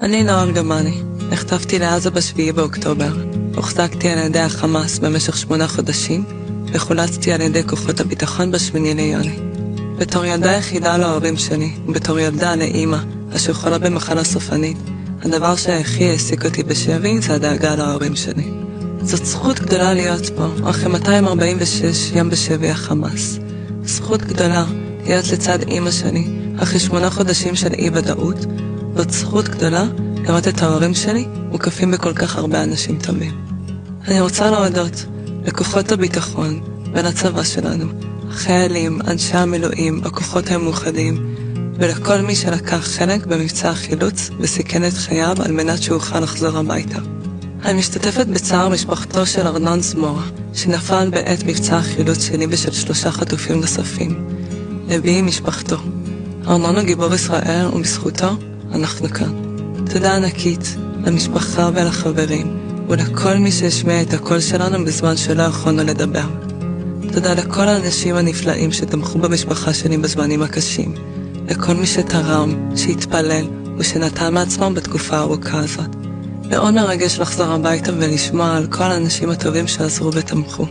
אני נוער גמני, נחטפתי לעזה ב7 באוקטובר, הוחזקתי על ידי החמאס במשך 8 חודשים, וחולצתי על ידי כוחות הביטחון ב8 ליוני. בתור ילדה יחידה להורים שלי, ובתור ילדה לאמא, אשר חולה במחלה סופנית, הדבר שהכי העסיק אותי בשבי זה הדאגה להורים שלי. זאת זכות גדולה להיות פה, אחרי 246 יום בשבי החמאס. זכות גדולה להיות לצד אמא שלי, אחרי 8 חודשים של אי-ודאות, זאת זכות גדולה לראות את ההורים שלי מוקפים בכל כך הרבה אנשים טובים. אני רוצה להודות לכוחות הביטחון ולצבא שלנו, החיילים, אנשי המילואים, הכוחות המאוחדים, ולכל מי שלקח חלק במבצע החילוץ וסיכן את חייו על מנת שאוכל לחזור הביתה. אני משתתפת בצער משפחתו של ארנון זמורה, שנפל בעת מבצע החילוץ שלי ושל 3 חטופים נוספים. לבי עם משפחתו. ארנון הוא גיבור ישראל, ובזכותו אנחנו כאן. תודה ענקית למשפחה ולחברים, ולכל מי שהשמיע את הקול שלנו בזמן שלא יכולנו לדבר. תודה לכל האנשים הנפלאים שתמכו במשפחה שלי בזמנים הקשים, לכל מי שתרם, שהתפלל ושנתן מעצמם בתקופה הארוכה הזאת. מאוד מרגש לחזור הביתה ולשמוע על כל האנשים הטובים שעזרו ותמכו.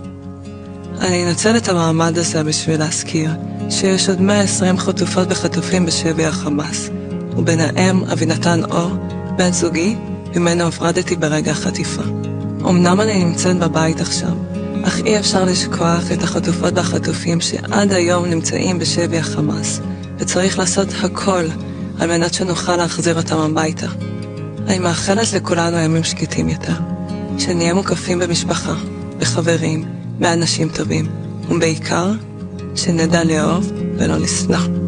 אני אנצל את המעמד הזה בשביל להזכיר שיש עוד 120 חטופות וחטופים בשבי החמאס, וביניהם אבינתן אור, בן זוגי, ממנו הפרדתי ברגע החטיפה. אמנם אני נמצאת בבית עכשיו, אך אי אפשר לשכוח את החטופות והחטופים שעד היום נמצאים בשבי החמאס, וצריך לעשות הכל על מנת שנוכל להחזיר אותם הביתה. אני מאחלת לכולנו ימים שקטים יותר, שנהיה מוקפים במשפחה, בחברים, באנשים טובים, ובעיקר שנדע לאהוב ולא לשנוא.